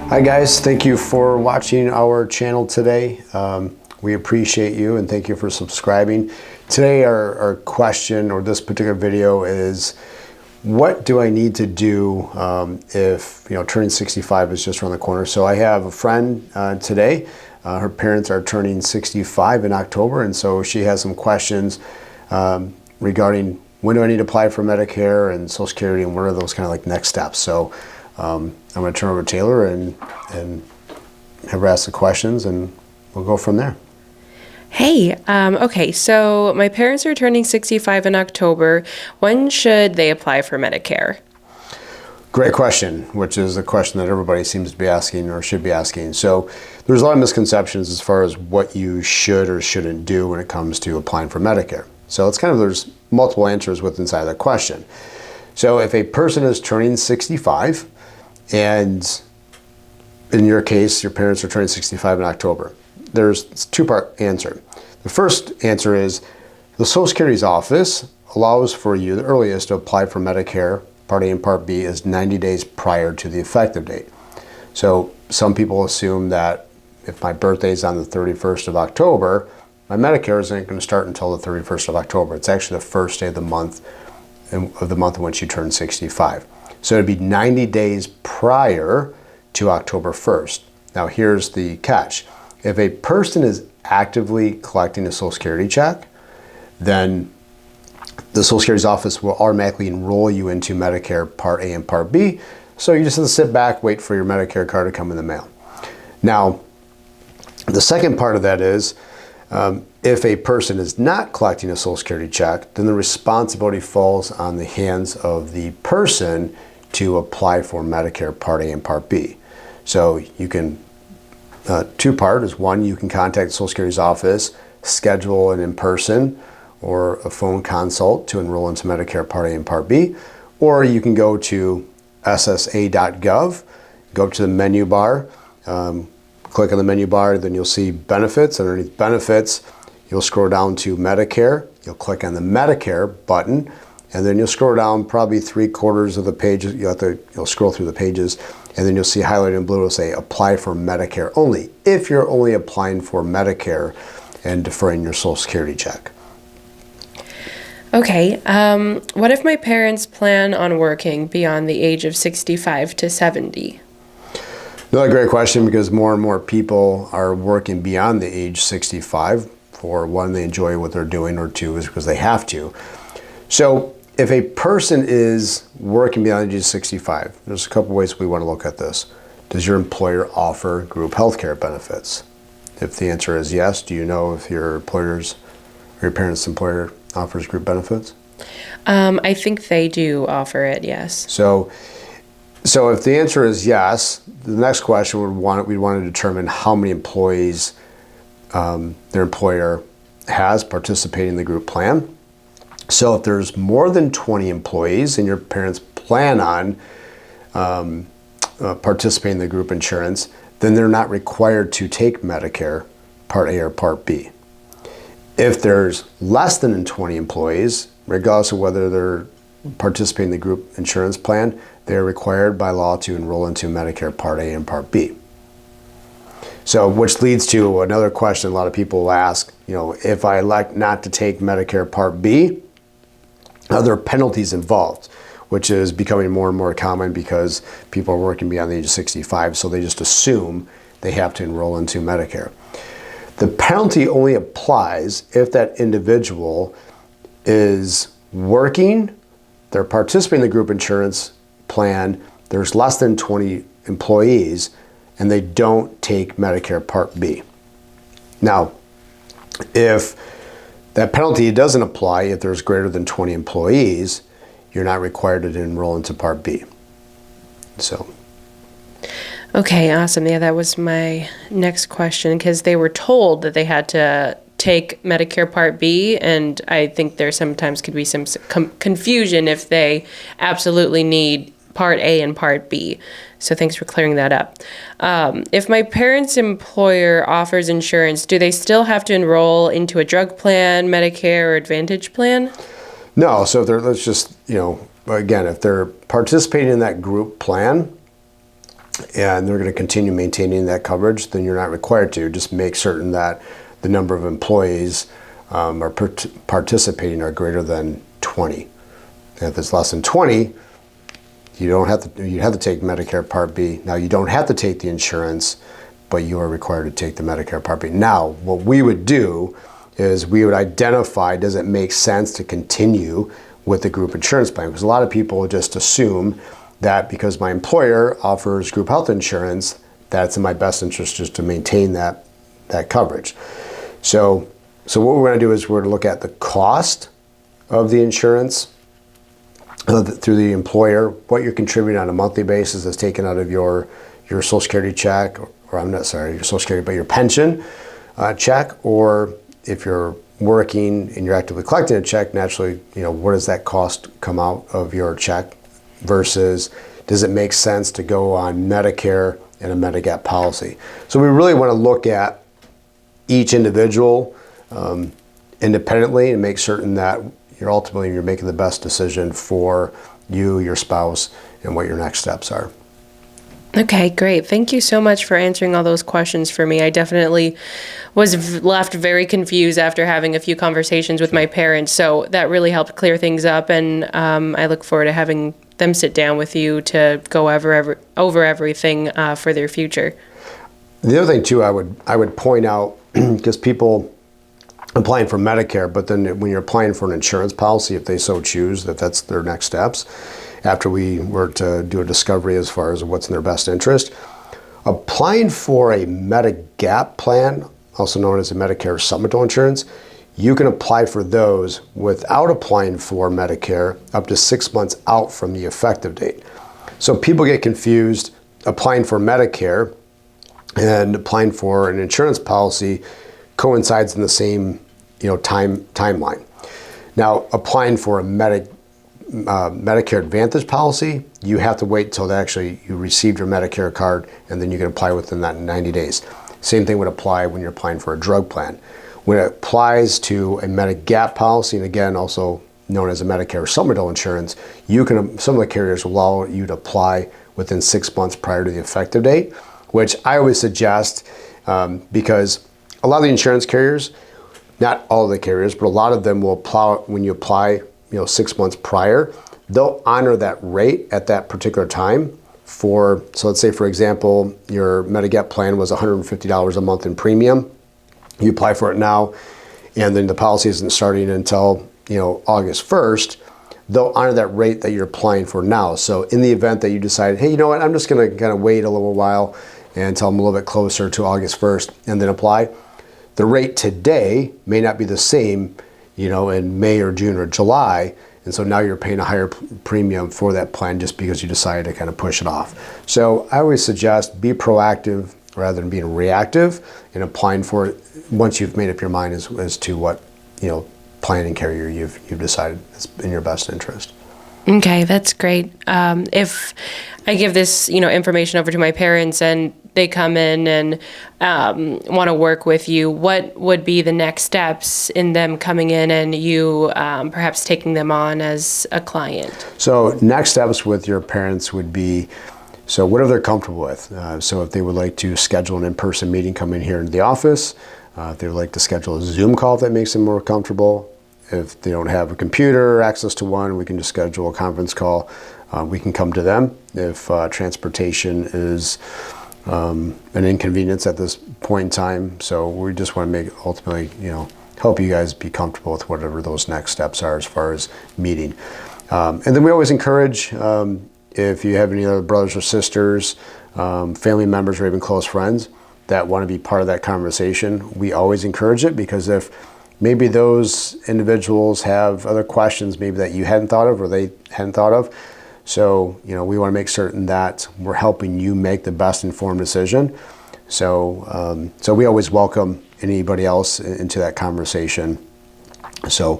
Hi guys, thank you for watching our channel today. We appreciate you and thank you for subscribing. Today our question, or this particular video, is what do I need to do if turning 65 is just around the corner? So I have a friend today. Her parents are turning 65 in October, and so she has some questions regarding when do I need to apply for Medicare and Social Security, and what are those kind of like next steps. So I'm going to turn over to Taylor and have her ask the questions, and we'll go from there. Hey, okay, so my parents are turning 65 in October. When should they apply for Medicare? Great question, which is a question that everybody seems to be asking or should be asking. So there's a lot of misconceptions as far as what you should or shouldn't do when it comes to applying for Medicare. So it's there's multiple answers within inside that question. So if a person is turning 65, and in your case, your parents are turning 65 in October, there's a two-part answer. The first answer is the Social Security's office allows for you the earliest to apply for Medicare Part A and Part B is 90 days prior to the effective date. So some people assume that if my birthday is on the 31st of October, my Medicare isn't going to start until the 31st of October. It's actually the first day of the month in which you turn 65. So it'd be 90 days prior to October 1st. Now here's the catch. If a person is actively collecting a Social Security check, then the Social Security's office will automatically enroll you into Medicare Part A and Part B. So you just have to sit back, wait for your Medicare card to come in the mail. Now, the second part of that is, if a person is not collecting a Social Security check, then the responsibility falls on the hands of the person to apply for Medicare Part A and Part B. So you can, two-part is one, you can contact the Social Security's office, schedule an in-person or a phone consult to enroll into Medicare Part A and Part B, or you can go to ssa.gov, go up to the menu bar, click on the menu bar, then you'll see benefits. Underneath benefits, you'll scroll down to Medicare. You'll click on the Medicare button, and then you'll scroll down probably 3/4 of the page. You'll scroll through the pages, and then you'll see highlighted in blue, it'll say apply for Medicare only, if you're only applying for Medicare and deferring your Social Security check. Okay, what if my parents plan on working beyond the age of 65 to 70? Another great question, because more and more people are working beyond the age 65. For one, they enjoy what they're doing, or two, is because they have to. So if a person is working beyond the age of 65, there's a couple ways we want to look at this. Does your employer offer group health care benefits? If the answer is yes, do you know if your employer's or your parents' employer offers group benefits? I think they do offer it, yes. So if the answer is yes, the next question we'd want to determine how many employees their employer has participating in the group plan. So if there's more than 20 employees and your parents plan on participating in the group insurance, then they're not required to take Medicare Part A or Part B. If there's less than 20 employees, regardless of whether they're participating in the group insurance plan, they're required by law to enroll into Medicare Part A and Part B. So, which leads to another question a lot of people will ask, if I elect not to take Medicare Part B, are there penalties involved? Which is becoming more and more common because people are working beyond the age of 65, so they just assume they have to enroll into Medicare. The penalty only applies if that individual is working, they're participating in the group insurance plan, there's less than 20 employees, and they don't take Medicare Part B. Now, if that penalty doesn't apply if there's greater than 20 employees, you're not required to enroll into Part B. So. Okay, awesome. Yeah, that was my next question, because they were told that they had to take Medicare Part B, and I think there sometimes could be some confusion if they absolutely need Part A and Part B. So thanks for clearing that up. If my parents' employer offers insurance, do they still have to enroll into a drug plan, Medicare, or Advantage plan? No. So if they're, let's just, again, if they're participating in that group plan, and they're going to continue maintaining that coverage, then you're not required to. Just make certain that the number of employees are participating are greater than 20. And if it's less than 20, you have to take Medicare Part B. Now, you don't have to take the insurance, but you are required to take the Medicare Part B. Now, what we would do is we would identify, does it make sense to continue with the group insurance plan? Because a lot of people just assume that because my employer offers group health insurance, that's in my best interest just to maintain that coverage. So what we're going to do is we're going to look at the cost of the insurance through the employer, what you're contributing on a monthly basis is taken out of your Social Security check, or I'm not sorry, your Social Security, but your pension check, or if you're working and you're actively collecting a check, naturally, where does that cost come out of your check versus does it make sense to go on Medicare and a Medigap policy? So we really want to look at each individual independently and make certain that you're making the best decision for you, your spouse, and what your next steps are. Okay, great. Thank you so much for answering all those questions for me. I definitely was left very confused after having a few conversations with my parents, so that really helped clear things up, and I look forward to having them sit down with you to go over everything for their future. The other thing too, I would point out, because people applying for Medicare, but then when you're applying for an insurance policy, if they so choose, that's their next steps, after we were to do a discovery as far as what's in their best interest, applying for a Medigap plan, also known as a Medicare supplemental insurance, you can apply for those without applying for Medicare up to 6 months out from the effective date. So people get confused applying for Medicare and applying for an insurance policy coincides in the same timeline. Now, applying for a Medicare Advantage policy, you have to wait until you received your Medicare card, and then you can apply within that 90 days. Same thing would apply when you're applying for a drug plan. When it applies to a Medigap policy, and again, also known as a Medicare supplemental insurance, some of the carriers will allow you to apply within 6 months prior to the effective date, which I always suggest because a lot of the insurance carriers, not all of the carriers, but a lot of them will apply when you apply 6 months prior, they'll honor that rate at that particular time so let's say, for example, your Medigap plan was $150 a month in premium. You apply for it now, and then the policy isn't starting until August 1st. They'll honor that rate that you're applying for now. So in the event that you decide, hey, you know what, I'm just going to kind of wait a little while until I'm a little bit closer to August 1st and then apply, the rate today may not be the same, in May or June or July. And so now you're paying a higher premium for that plan just because you decided to kind of push it off. So I always suggest be proactive rather than being reactive in applying for it once you've made up your mind as to what, plan and carrier you've decided is in your best interest. Okay, that's great. If I give this, information over to my parents and they come in and want to work with you, what would be the next steps in them coming in and you perhaps taking them on as a client? So next steps with your parents would be, whatever they're comfortable with. So if they would like to schedule an in-person meeting, come in here into the office. If they would like to schedule a Zoom call if that makes them more comfortable. If they don't have a computer or access to one, we can just schedule a conference call. We can come to them. If transportation is an inconvenience at this point in time, so we just want to ultimately, help you guys be comfortable with whatever those next steps are as far as meeting. And then we always encourage, if you have any other brothers or sisters, family members, or even close friends that want to be part of that conversation, we always encourage it, because if maybe those individuals have other questions maybe that you hadn't thought of or they hadn't thought of. So, we want to make certain that we're helping you make the best informed decision. So we always welcome anybody else into that conversation. So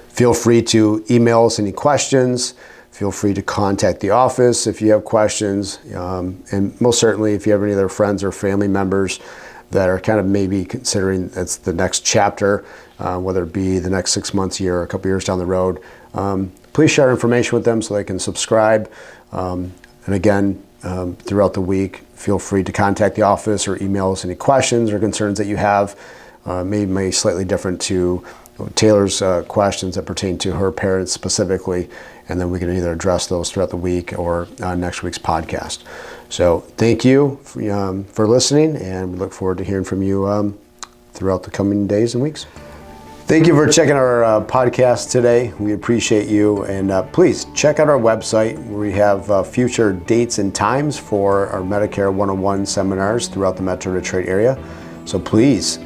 feel free to email us any questions. Feel free to contact the office if you have questions. And most certainly, if you have any other friends or family members that are kind of maybe considering that's the next chapter, whether it be the next 6 months, year, or a couple years down the road, please share information with them so they can subscribe. And again, throughout the week. Feel free to contact the office or email us any questions or concerns that you have. Maybe slightly different to Taylor's questions that pertain to her parents specifically, and then we can either address those throughout the week or next week's podcast. So thank you for listening, and we look forward to hearing from you throughout the coming days and weeks. Thank you for checking our podcast today. We appreciate you, and please check out our website where we have future dates and times for our Medicare 101 seminars throughout the Metro Detroit area. So please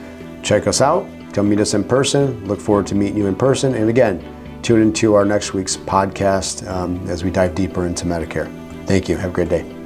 check us out. Come meet us in person. Look forward to meeting you in person. And again, tune into our next week's podcast as we dive deeper into Medicare. Thank you. Have a great day.